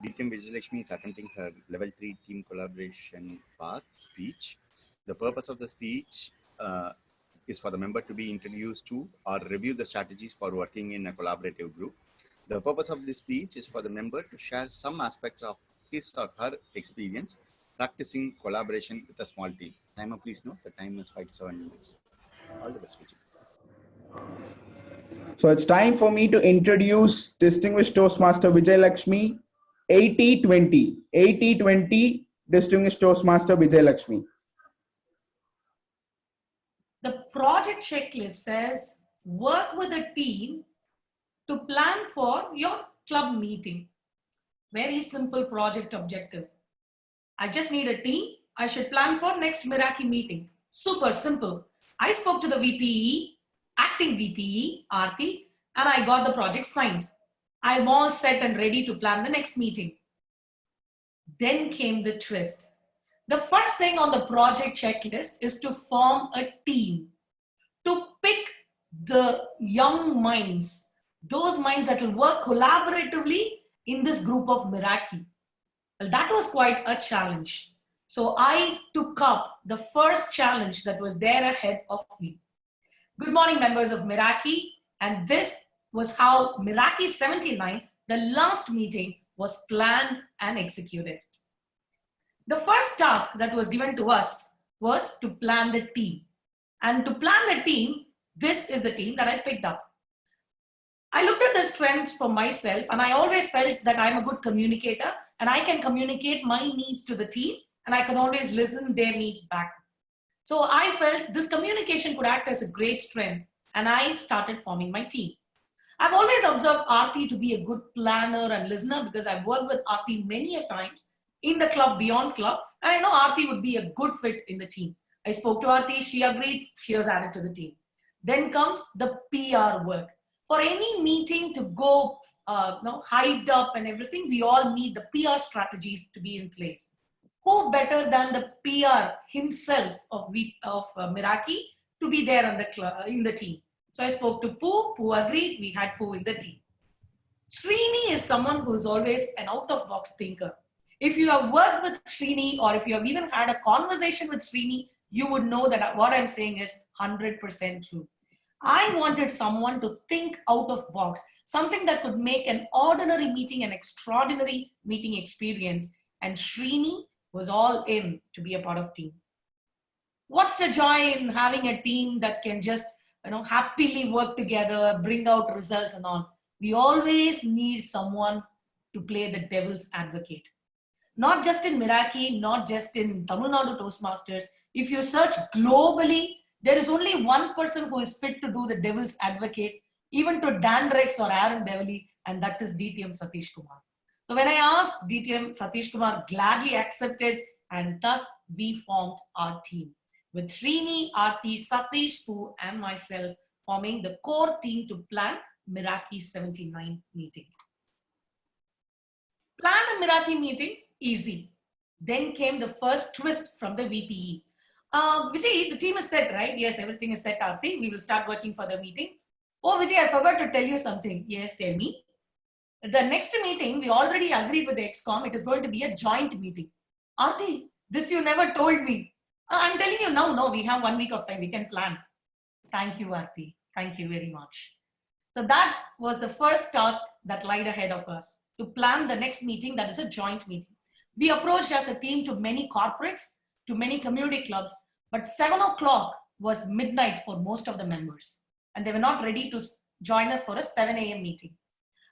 DTM Vijayalakshmi is attempting her level 3 team collaboration path speech. The purpose of the speech is for the member to be introduced to or review the strategies for working in a collaborative group. The purpose of this speech is for the member to share some aspects of his or her experience practicing collaboration with a small team. Timer, please note the time is 5 to 7 minutes. All the best, Vijay. So it's time for me to introduce distinguished Toastmaster Vijay Lakshmi, 80-20. 80-20 distinguished Toastmaster Vijay Lakshmi. The project checklist says work with a team to plan for your club meeting. Very simple project objective. I just need a team. I should plan for next Meraki meeting. Super simple. I spoke to the VPE, acting VPE, Aarti, and I got the project signed. I'm all set and ready to plan the next meeting. Then came the twist. The first thing on the project checklist is to form a team, to pick the young minds, those minds that will work collaboratively in this group of Meraki. Well, that was quite a challenge. So I took up the first challenge that was there ahead of me. Good morning, members of Meraki. And this was how Meraki 79, the last meeting, was planned and executed. The first task that was given to us was to plan the team. And to plan the team, this is the team that I picked up. I looked at the strengths for myself, and I always felt that I'm a good communicator and I can communicate my needs to the team, and I can always listen their needs back. So I felt this communication could act as a great strength, and I started forming my team. I've always observed Aarti to be a good planner and listener because I've worked with Aarti many a times in the club, beyond club, and I know Aarti would be a good fit in the team. I spoke to Aarti, she agreed, she was added to the team. Then comes the PR work. For any meeting to go hyped up and everything, we all need the PR strategies to be in place. Who better than the PR himself of Meraki to be there in the team? So I spoke to Poo, Poo agreed, we had Poo in the team. Srini is someone who is always an out-of-box thinker. If you have worked with Srini, or if you have even had a conversation with Srini, you would know that what I'm saying is 100% true. I wanted someone to think out of box, something that could make an ordinary meeting an extraordinary meeting experience. And Srini was all in to be a part of team. What's the joy in having a team that can just happily work together, bring out results and all? We always need someone to play the devil's advocate. Not just in Meraki, not just in Tamil Nadu Toastmasters. If you search globally, there is only one person who is fit to do the devil's advocate, even to Dan Rex or Aaron Devely, and that is DTM Satish Kumar. So when I asked, DTM Satish Kumar gladly accepted, and thus we formed our team, with Srini, Aarti, Satish, Poo, and myself forming the core team to plan Meraki 79 meeting. Plan a Meraki meeting, easy. Then came the first twist from the VPE. Vijay, the team is set, right? Yes, everything is set, Aarti. We will start working for the meeting. Oh, Vijay, I forgot to tell you something. Yes, tell me. The next meeting, we already agreed with the ExCom. It is going to be a joint meeting. Aarti, this you never told me. I'm telling you now, no, we have 1 week of time. We can plan. Thank you, Aarti. Thank you very much. So that was the first task that lied ahead of us, to plan the next meeting that is a joint meeting. We approached as a team to many corporates, to many community clubs, but 7 o'clock was midnight for most of the members, and they were not ready to join us for a 7 a.m. meeting.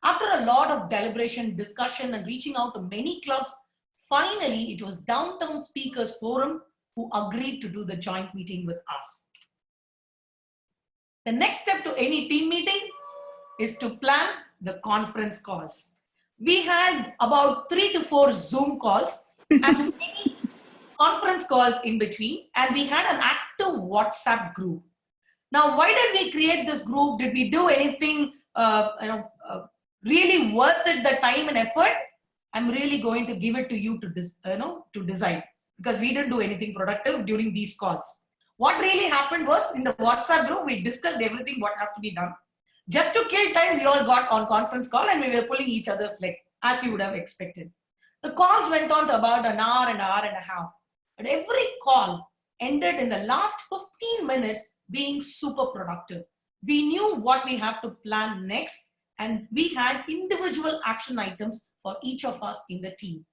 After a lot of deliberation, discussion, and reaching out to many clubs, finally it was Downtown Speakers Forum who agreed to do the joint meeting with us. The next step to any team meeting is to plan the conference calls. We had about 3 to 4 Zoom calls and many conference calls in between, and we had an active WhatsApp group. Now, why did we create this group? Did we do anything really worth it, the time and effort? I'm really going to give it to you to decide, because we didn't do anything productive during these calls. What really happened was, in the WhatsApp group, we discussed everything what has to be done. Just to kill time, we all got on conference call and we were pulling each other's leg. as you would have expected. The calls went on to about an hour and a half. But every call ended in the last 15 minutes being super productive. We knew what we have to plan next, and we had individual action items for each of us in the team.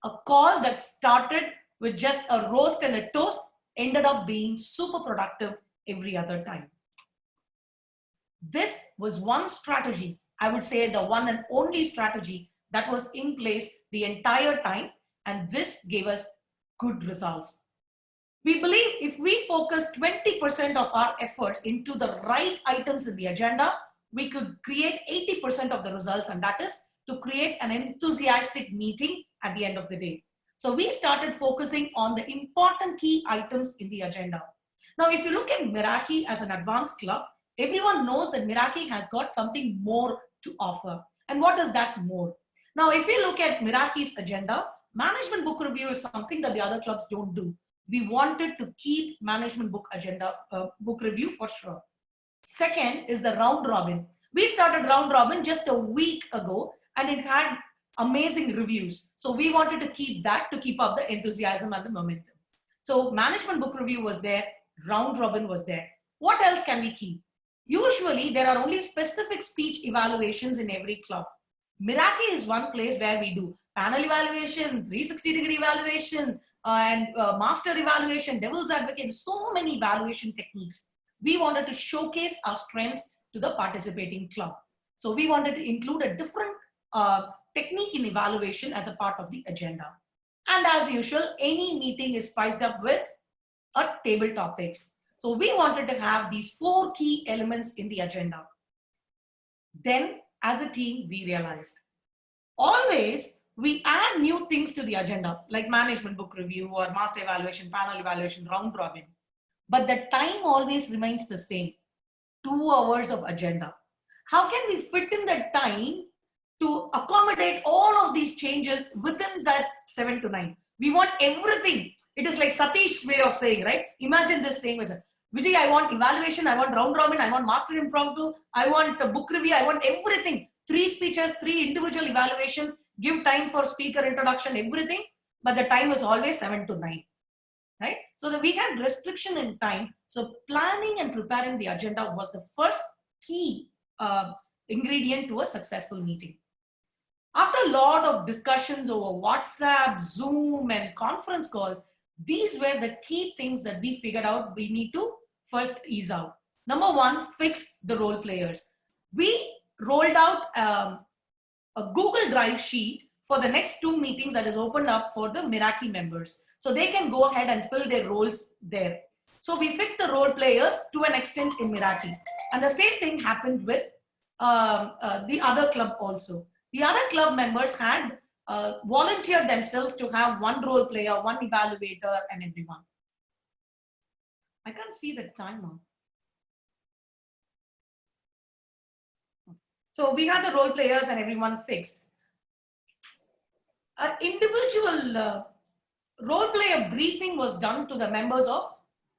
A call that started with just a roast and a toast ended up being super productive every other time. This was one strategy, I would say the one and only strategy that was in place the entire time, and this gave us good results. We believe if we focus 20% of our efforts into the right items in the agenda, we could create 80% of the results, and that is to create an enthusiastic meeting at the end of the day. So we started focusing on the important key items in the agenda. Now, if you look at Meraki as an advanced club, everyone knows that Meraki has got something more to offer. And what is that more? Now, if we look at Meraki's agenda, management book review is something that the other clubs don't do. We wanted to keep management book agenda, book review for sure. Second is the round robin. We started round robin just a week ago, and it had amazing reviews. So we wanted to keep that to keep up the enthusiasm and the momentum. So management book review was there, round robin was there. What else can we keep? Usually there are only specific speech evaluations in every club. Meraki is one place where we do panel evaluation, 360-degree evaluation, and master evaluation, devil's advocate, so many evaluation techniques. We wanted to showcase our strengths to the participating club. So we wanted to include a different technique in evaluation as a part of the agenda. And as usual, any meeting is spiced up with a table topics. So we wanted to have these 4 key elements in the agenda. Then as a team, we realized always we add new things to the agenda, like management book review or master evaluation, panel evaluation, round robin. But the time always remains the same, 2 hours of agenda. How can we fit in that time to accommodate all of these changes within that 7 to 9? We want everything. It is like Satish's way of saying, right? Imagine this saying, Vijay, I want evaluation, I want round robin, I want master impromptu, I want a book review, I want everything. 3 speeches, 3 individual evaluations, give time for speaker introduction, everything. But the time is always 7 to 9. Right? So that we had restriction in time. So planning and preparing the agenda was the first key ingredient to a successful meeting. After a lot of discussions over WhatsApp, Zoom, and conference calls, these were the key things that we figured out we need to first ease out. Number 1, fix the role players. We rolled out a Google Drive sheet for the next 2 meetings that is opened up for the Meraki members. So they can go ahead and fill their roles there. So we fixed the role players to an extent in Meraki. And the same thing happened with the other club also. The other club members had volunteered themselves to have 1 role player, 1 evaluator, and everyone. I can't see the timer. So we had the role players and everyone fixed. Individual role player briefing was done to the members of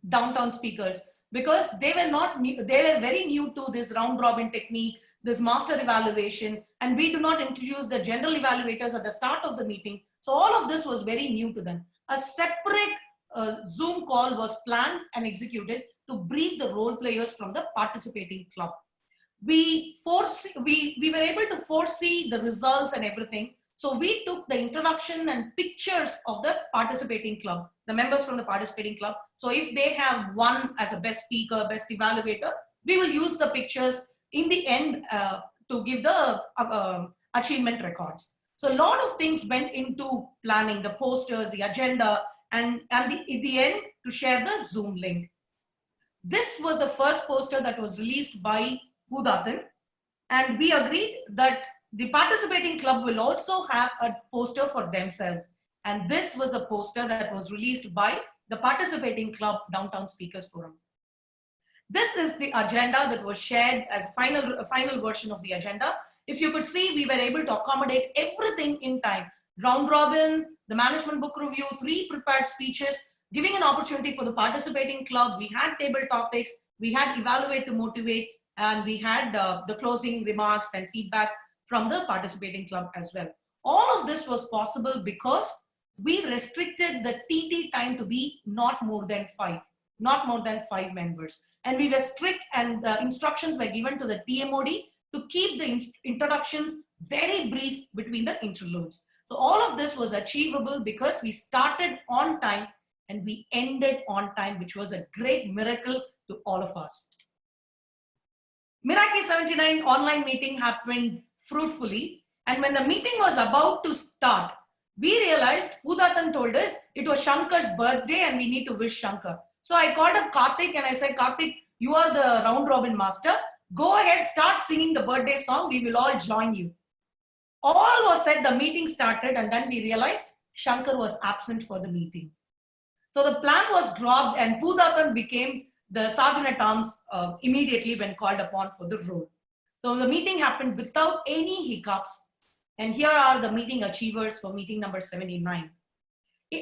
Downtown Speakers because they were not new, they were very new to this round robin technique, this master evaluation, and we do not introduce the general evaluators at the start of the meeting. So all of this was very new to them. A separate Zoom call was planned and executed to brief the role players from the participating club. We were able to foresee the results and everything. So we took the introduction and pictures of the participating club, the members from the participating club. So if they have won as a best speaker, best evaluator, we will use the pictures in the end to give the achievement records. So a lot of things went into planning, the posters, the agenda, and at the end to share the Zoom link. This was the first poster that was released by Hudatan, and we agreed that the participating club will also have a poster for themselves. And this was the poster that was released by the participating club, Downtown Speakers Forum. This is the agenda that was shared as a final version of the agenda. If you could see, we were able to accommodate everything in time. Round robin, the management book review, 3 prepared speeches, giving an opportunity for the participating club. We had table topics, we had evaluate to motivate, and we had the closing remarks and feedback from the participating club as well. All of this was possible because we restricted the TT time to be not more than 5 members. And we were strict, and the instructions were given to the TMOD to keep the introductions very brief between the interludes. So all of this was achievable because we started on time and we ended on time, which was a great miracle to all of us. Meraki 79 online meeting happened fruitfully. And when the meeting was about to start, we realized Bhudatan told us it was Shankar's birthday and we need to wish Shankar. So I called up Karthik and I said, Karthik, you are the round robin master. Go ahead, start singing the birthday song. We will all join you. All was said, the meeting started, and then we realized Shankar was absent for the meeting. So the plan was dropped and Bhudatan became the Sergeant at Arms immediately when called upon for the role. So the meeting happened without any hiccups. And here are the meeting achievers for meeting number 79.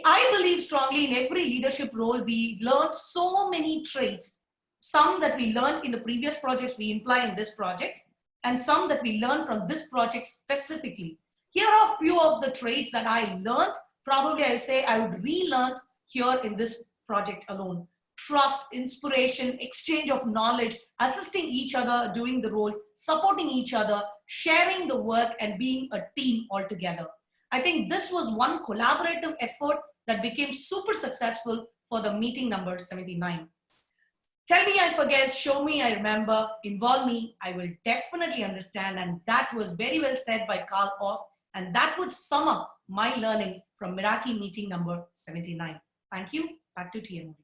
I believe strongly in every leadership role, we learned so many traits. Some that we learned in the previous projects we imply in this project, and some that we learned from this project specifically. Here are a few of the traits that I learned. Probably I say I would relearn here in this project alone. Trust, inspiration, exchange of knowledge, assisting each other doing the roles, supporting each other, sharing the work, and being a team altogether. I think this was one collaborative effort that became super successful for the meeting number 79. Tell me I forget, show me I remember, involve me, I will definitely understand. And that was very well said by Carl Orff. And that would sum up my learning from Meraki meeting number 79. Thank you. Back to TMOD.